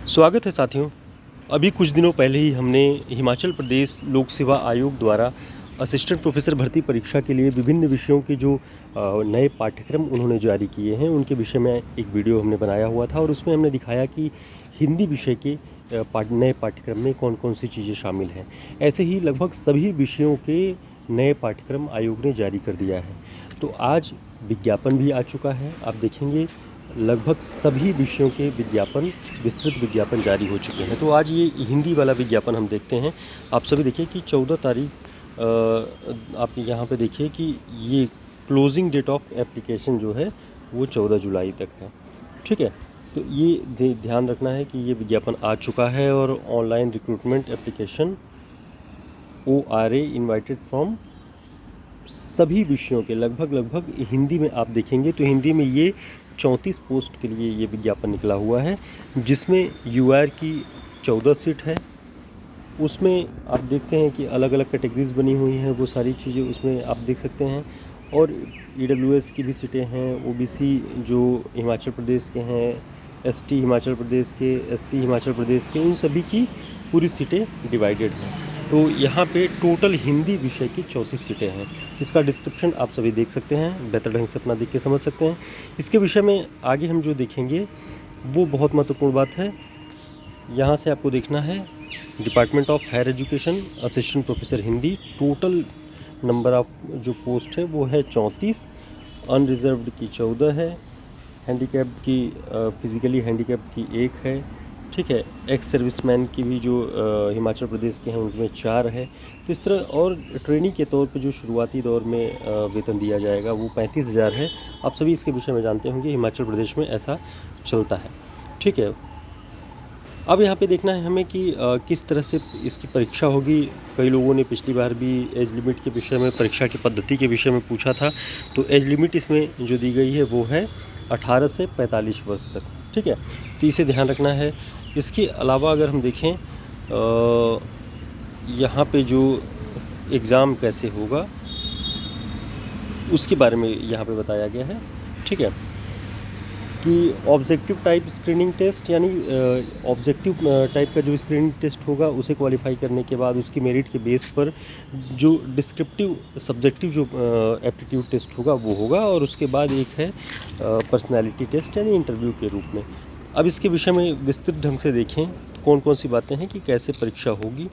स्वागत है साथियों। अभी कुछ दिनों पहले ही हमने हिमाचल प्रदेश लोक सेवा आयोग द्वारा असिस्टेंट प्रोफेसर भर्ती परीक्षा के लिए विभिन्न विषयों के जो नए पाठ्यक्रम उन्होंने जारी किए हैं उनके विषय में एक वीडियो हमने बनाया हुआ था और उसमें हमने दिखाया कि हिंदी विषय के नए पाठ्यक्रम में कौन कौन सी चीज़ें शामिल हैं। ऐसे ही लगभग सभी विषयों के नए पाठ्यक्रम आयोग ने जारी कर दिया है। तो आज विज्ञापन भी आ चुका है। आप देखेंगे लगभग सभी विषयों के विज्ञापन, विस्तृत विज्ञापन जारी हो चुके हैं। तो आज ये हिंदी वाला विज्ञापन हम देखते हैं। आप सभी देखिए कि 14 तारीख आप यहाँ पे देखिए कि ये क्लोजिंग डेट ऑफ एप्लीकेशन जो है वो 14 जुलाई तक है। ठीक है, तो ये ध्यान रखना है कि ये विज्ञापन आ चुका है और online recruitment application ORA invited from सभी विषयों के लगभग हिंदी में आप देखेंगे तो हिंदी में ये 34 पोस्ट के लिए ये विज्ञापन निकला हुआ है, जिसमें UR की 14 सीट है। उसमें आप देखते हैं कि अलग अलग कैटेगरीज बनी हुई हैं, वो सारी चीज़ें उसमें आप देख सकते हैं। और EWS की भी सीटें हैं, OBC जो हिमाचल प्रदेश के हैं, ST हिमाचल प्रदेश के, SC हिमाचल प्रदेश के, उन सभी की पूरी सीटें डिवाइडेड हैं। तो यहाँ पे टोटल हिंदी विषय की 34 सीटें हैं। इसका डिस्क्रिप्शन आप सभी देख सकते हैं, बेहतर ढंग से अपना देख के समझ सकते हैं। इसके विषय में आगे हम जो देखेंगे वो बहुत महत्वपूर्ण बात है। यहाँ से आपको देखना है department of higher education assistant professor Hindi, total number of जो पोस्ट है वो है 34, अनरिजर्व्ड की 14 है, हैंडीकैप की फिज़िकली हैंडीकैप की 1 है। ठीक है, एक्स सर्विसमैन की भी जो हिमाचल प्रदेश के हैं उनमें 4 है। तो इस तरह और ट्रेनिंग के तौर पे जो शुरुआती दौर में वेतन दिया जाएगा वो 35,000 है। आप सभी इसके विषय में जानते होंगे, हिमाचल प्रदेश में ऐसा चलता है। ठीक है, अब यहाँ पे देखना है हमें कि किस तरह से इसकी परीक्षा होगी। कई लोगों ने पिछली बार भी एज लिमिट के विषय में, परीक्षा की पद्धति के विषय में पूछा था। तो एज लिमिट इसमें जो दी गई है वो है 18 से 45 वर्ष तक। ठीक है, तो इसे ध्यान रखना है। इसके अलावा अगर हम देखें यहाँ पे जो एग्ज़ाम कैसे होगा उसके बारे में यहाँ पे बताया गया है। ठीक है, कि ऑब्जेक्टिव टाइप स्क्रीनिंग टेस्ट, यानी ऑब्जेक्टिव टाइप का जो स्क्रीनिंग टेस्ट होगा उसे क्वालिफाई करने के बाद उसकी मेरिट के बेस पर जो डिस्क्रिप्टिव सब्जेक्टिव जो एप्टीट्यूड टेस्ट होगा वो होगा, और उसके बाद एक है पर्सनालिटी टेस्ट यानी इंटरव्यू के रूप में। अब इसके विषय में विस्तृत ढंग से देखें तो कौन कौन सी बातें हैं कि कैसे परीक्षा होगी,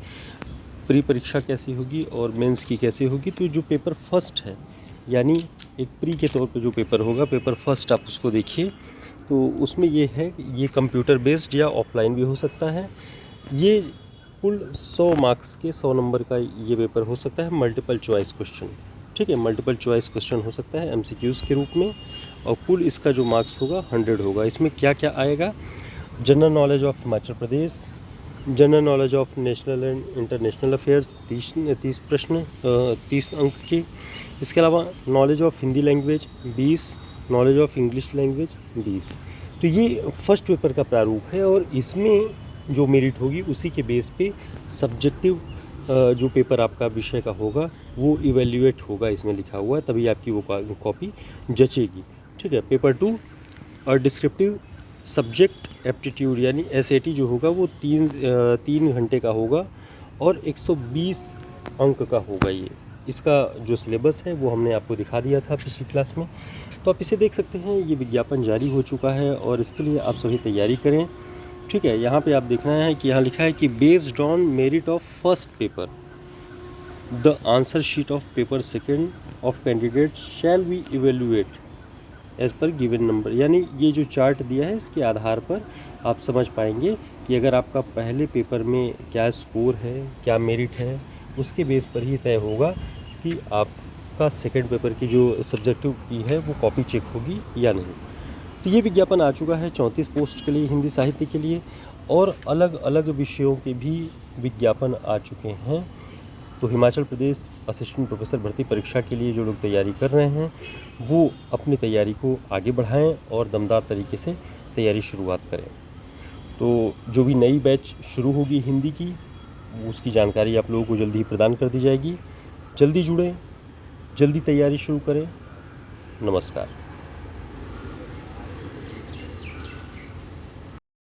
प्री परीक्षा कैसी होगी और मेंस की कैसी होगी। तो जो पेपर फर्स्ट है, यानी एक प्री के तौर पे जो पेपर होगा, पेपर फर्स्ट आप उसको देखिए तो उसमें ये है, ये कंप्यूटर बेस्ड या ऑफलाइन भी हो सकता है। ये कुल 100 मार्क्स के 100 नंबर का ये पेपर हो सकता है, मल्टीपल चॉइस क्वेश्चन। ठीक है, मल्टीपल चॉइस क्वेश्चन हो सकता है MCQs के रूप में, और कुल इसका जो मार्क्स होगा 100 होगा। इसमें क्या क्या आएगा? General knowledge of Himachal Pradesh, general knowledge of national and international affairs 30 प्रश्न 30 अंक की। इसके अलावा knowledge of Hindi language 20, knowledge of English language 20। तो ये फर्स्ट पेपर का प्रारूप है और इसमें जो मेरिट होगी उसी के बेस पे सब्जेक्टिव जो पेपर आपका विषय का होगा वो इवेल्युएट होगा, इसमें लिखा हुआ है, तभी आपकी वो कॉपी जचेगी। ठीक है, पेपर 2 और डिस्क्रिप्टिव सब्जेक्ट एप्टीट्यूड यानी SAT जो होगा वो 3 घंटे का होगा और 120 अंक का होगा। ये इसका जो सिलेबस है वो हमने आपको दिखा दिया था पिछली क्लास में, तो आप इसे देख सकते हैं। ये विज्ञापन जारी हो चुका है और इसके लिए आप सभी तैयारी करें। ठीक है, यहाँ पे आप देखना है कि यहाँ लिखा है कि based on merit of first paper the answer sheet of paper second of candidate shall be evaluate as per given number. यानी ये जो चार्ट दिया है इसके आधार पर आप समझ पाएंगे कि अगर आपका पहले पेपर में क्या स्कोर है, क्या मेरिट है, उसके बेस पर ही तय होगा कि आपका सेकंड पेपर की जो सब्जेक्टिव की है वो कॉपी चेक होगी या नहीं। तो ये विज्ञापन आ चुका है 34 पोस्ट के लिए हिंदी साहित्य के लिए, और अलग अलग विषयों के भी विज्ञापन आ चुके हैं। तो हिमाचल प्रदेश असिस्टेंट प्रोफेसर भर्ती परीक्षा के लिए जो लोग तैयारी कर रहे हैं वो अपनी तैयारी को आगे बढ़ाएं और दमदार तरीके से तैयारी शुरुआत करें। तो जो भी नई बैच शुरू होगी हिंदी की, उसकी जानकारी आप लोगों को जल्दी ही प्रदान कर दी जाएगी। जल्दी जुड़ें, जल्दी तैयारी शुरू करें। नमस्कार।